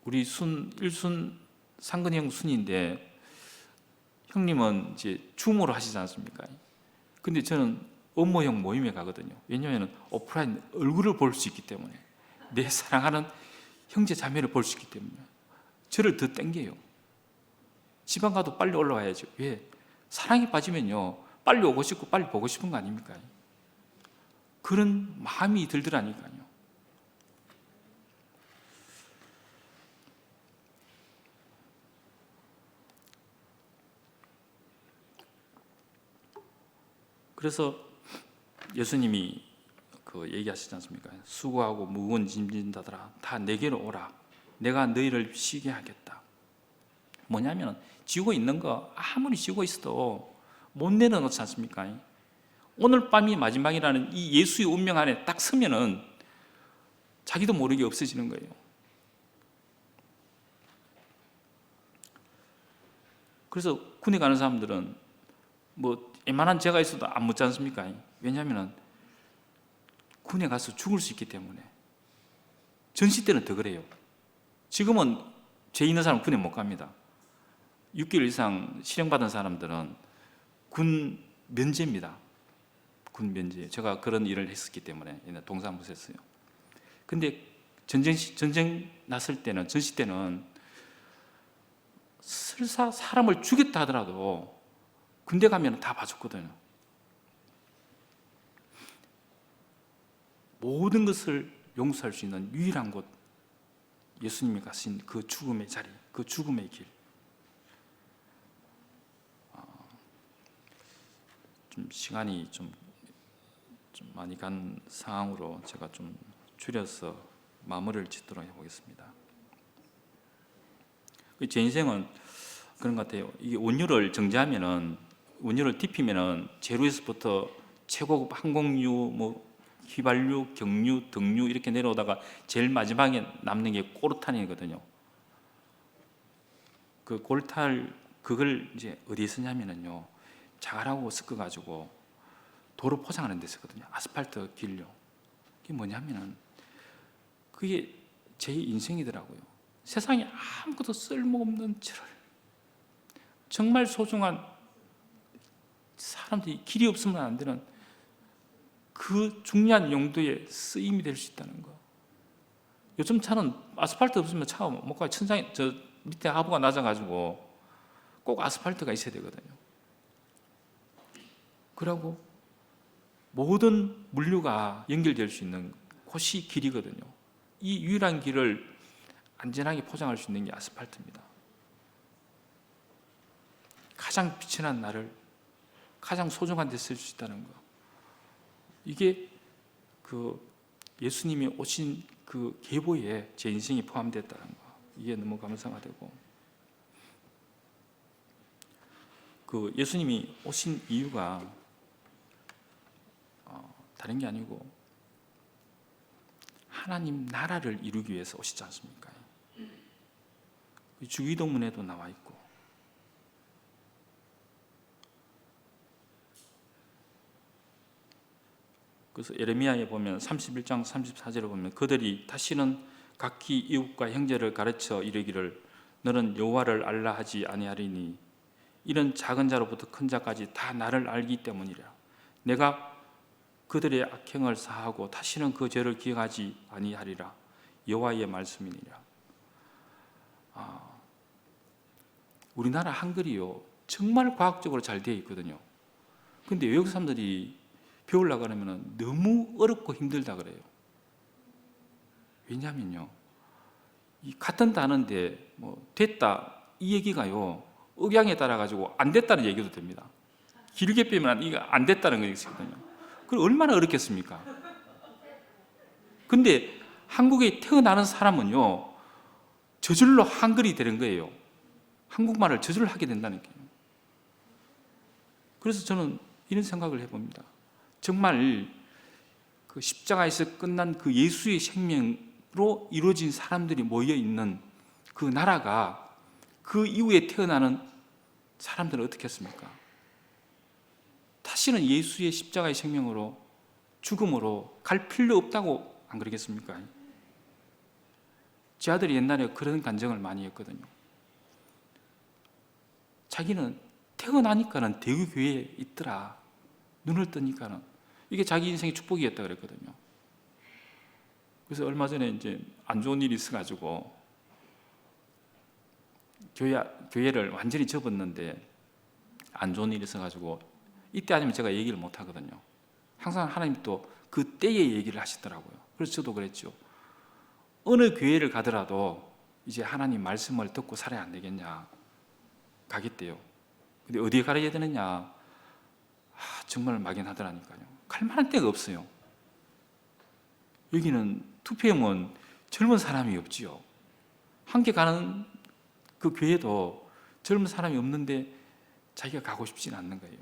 우리 일순 상근이 형 순인데, 형님은 이제 줌으로 하시지 않습니까? 근데 저는 업무형 모임에 가거든요. 왜냐하면 오프라인 얼굴을 볼 수 있기 때문에, 내 사랑하는 형제 자매를 볼 수 있기 때문에 저를 더 땡겨요. 지방 가도 빨리 올라와야죠. 왜? 사랑에 빠지면요, 빨리 오고 싶고 빨리 보고 싶은 거 아닙니까? 그런 마음이 들더라니까요. 그래서 예수님이 얘기하시지 않습니까? 수고하고 무거운 짐 진다더라, 다 내게로 오라. 내가 너희를 쉬게 하겠다. 뭐냐면 지고 있는 거 아무리 지고 있어도 못 내려놓지 않습니까? 오늘 밤이 마지막이라는 이 예수의 운명 안에 딱 서면은 자기도 모르게 없어지는 거예요. 그래서 군에 가는 사람들은 뭐 웬만한 죄가 있어도 안 묻지 않습니까? 왜냐하면 군에 가서 죽을 수 있기 때문에. 전시 때는 더 그래요. 지금은 죄 있는 사람 군에 못 갑니다. 6개월 이상 실형받은 사람들은 군 면제입니다. 군 면제. 제가 그런 일을 했었기 때문에 동사무소 했어요. 근데 전쟁 났을 때는, 전시 때는 설사 사람을 죽였다 하더라도 군대 가면 다 봐줬거든요. 모든 것을 용서할 수 있는 유일한 곳, 예수님이 가신 그 죽음의 자리, 그 죽음의 길. 좀 시간이 좀 많이 간 상황으로 제가 좀 줄여서 마무리를 짓도록 해보겠습니다. 제 인생은 그런 것 같아요. 이게 원료를 정제하면은, 원료를 디피면은 제로에서부터 최고급 항공유, 뭐 휘발유, 경유, 등유 이렇게 내려오다가 제일 마지막에 남는 게 꼬르탄이거든요. 그 골탈, 그걸 이제 어디에 쓰냐면은요, 자갈하고 섞어가지고 도로 포장하는 데 쓰거든요. 아스팔트 길요. 그게 뭐냐면은, 그게 제 인생이더라고요. 세상에 아무것도 쓸모없는 저를, 정말 소중한 사람들이 길이 없으면 안 되는 그 중요한 용도에 쓰임이 될 수 있다는 거. 요즘 차는 아스팔트 없으면 차가 못 가요. 천장에 저 밑에 하부가 낮아가지고 꼭 아스팔트가 있어야 되거든요. 그러고 모든 물류가 연결될 수 있는 곳이 길이거든요. 이 유일한 길을 안전하게 포장할 수 있는 게 아스팔트입니다. 가장 비천한 나를 가장 소중한 데 쓸 수 있다는 거. 이게 그 예수님이 오신 그 계보에 제 인생이 포함됐다는 거. 이게 너무 감사가 되고, 그 예수님이 오신 이유가 다른 게 아니고 하나님 나라를 이루기 위해서 오시지 않습니까? 주기도문에도 나와 있고, 그래서 예레미야에 보면 31장 34절에 보면 그들이 다시는 각기 이웃과 형제를 가르쳐 이르기를 너는 여호와를 알라 하지 아니하리니 이런 작은 자로부터 큰 자까지 다 나를 알기 때문이라. 내가 그들의 악행을 사하고 다시는 그 죄를 기억하지 아니하리라. 여호와의 말씀이니라. 우리나라 한글이요, 정말 과학적으로 잘 되어 있거든요. 근데 외국 사람들이 배우려고 하면 너무 어렵고 힘들다 그래요. 왜냐하면요, 이 같은 단어인데 뭐 됐다 이 얘기가요, 억양에 따라 가지고 안 됐다는 얘기도 됩니다. 길게 빼면 이거 안 됐다는 거 있거든요. 그럼 얼마나 어렵겠습니까? 근데 한국에 태어나는 사람은요, 저절로 한글이 되는 거예요. 한국말을 저절로 하게 된다는 거예요. 그래서 저는 이런 생각을 해봅니다. 정말 그 십자가에서 끝난 그 예수의 생명으로 이루어진 사람들이 모여 있는 그 나라가, 그 이후에 태어나는 사람들은 어떻게 했습니까? 다시는 예수의 십자가의 생명으로, 죽음으로 갈 필요 없다고 안 그러겠습니까? 제 아들이 옛날에 그런 간증을 많이 했거든요. 자기는 태어나니까는 대구교회에 있더라. 눈을 뜨니까는. 이게 자기 인생의 축복이었다 그랬거든요. 그래서 얼마 전에 이제 안 좋은 일이 있어가지고 교회를 완전히 접었는데, 안 좋은 일이 있어가지고 이때 아니면 제가 얘기를 못 하거든요. 항상 하나님 또 그 때에 얘기를 하시더라고요. 그래서 저도 그랬죠. 어느 교회를 가더라도 이제 하나님 말씀을 듣고 살아야 안 되겠냐, 가겠대요. 근데 어디에 가야 되느냐, 정말 막연하더라니까요. 갈 만한 데가 없어요. 여기는 투표용은 젊은 사람이 없지요. 함께 가는 그 교회도 젊은 사람이 없는데 자기가 가고 싶진 않는 거예요.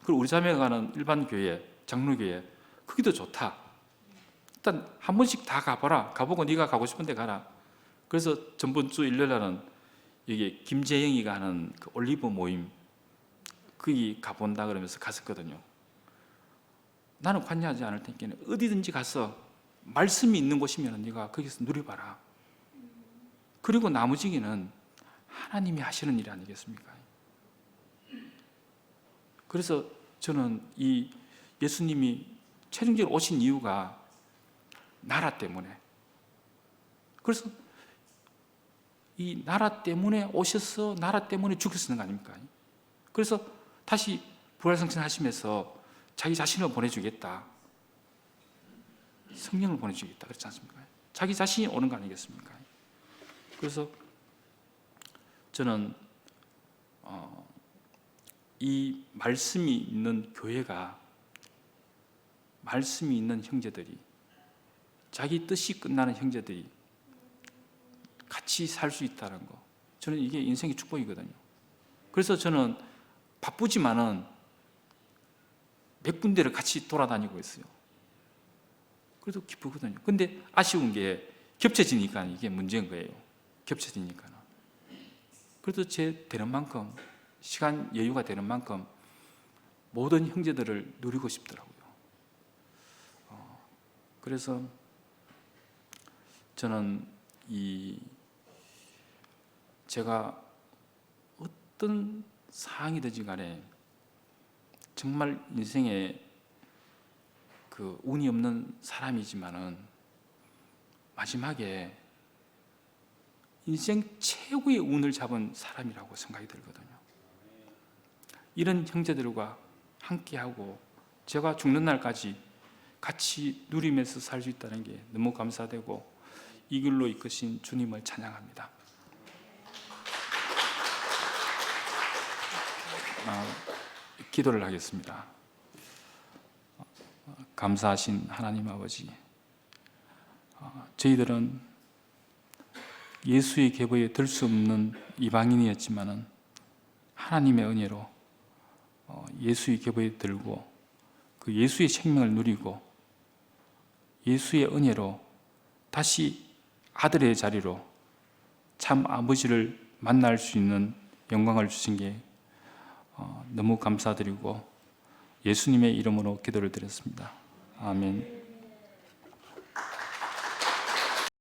그리고 우리 자매가 가는 일반 교회, 장로교회, 거기도 좋다. 일단 한 번씩 다 가봐라. 가보고 네가 가고 싶은 데 가라. 그래서 전번 주 일요일날은 여기 김재영이가 하는 그 올리브 모임, 거기 가본다 그러면서 갔었거든요. 나는 관여하지 않을 테니까 어디든지 가서 말씀이 있는 곳이면 네가 거기서 누려봐라. 그리고 나머지는 하나님이 하시는 일 아니겠습니까? 그래서 저는 이 예수님이 최종적으로 오신 이유가 나라 때문에, 그래서 이 나라 때문에 오셔서 나라 때문에 죽으시는 거 아닙니까? 그래서 다시 부활승천하시면서 자기 자신을 보내주겠다, 성령을 보내주겠다 그렇지 않습니까? 자기 자신이 오는 거 아니겠습니까? 그래서 저는 이 말씀이 있는 교회가, 말씀이 있는 형제들이, 자기 뜻이 끝나는 형제들이 같이 살 수 있다는 거, 저는 이게 인생의 축복이거든요. 그래서 저는 바쁘지만은 몇 군데를 같이 돌아다니고 있어요. 그래도 기쁘거든요. 근데 아쉬운 게 겹쳐지니까 이게 문제인 거예요. 겹쳐지니까는. 그래도 제 되는 만큼, 시간 여유가 되는 만큼 모든 형제들을 누리고 싶더라고요. 그래서 저는 제가 어떤 상황이든지 간에 정말 인생에 그 운이 없는 사람이지만은 마지막에 인생 최고의 운을 잡은 사람이라고 생각이 들거든요. 이런 형제들과 함께하고 제가 죽는 날까지 같이 누리면서 살 수 있다는 게 너무 감사되고, 이 길로 이끄신 주님을 찬양합니다. 기도를 하겠습니다. 감사하신 하나님 아버지, 저희들은 예수의 계보에 들 수 없는 이방인이었지만은 하나님의 은혜로 예수의 계보에 들고 그 예수의 생명을 누리고 예수의 은혜로 다시 아들의 자리로 참 아버지를 만날 수 있는 영광을 주신 게 너무 감사드리고 예수님의 이름으로 기도를 드렸습니다. 아멘.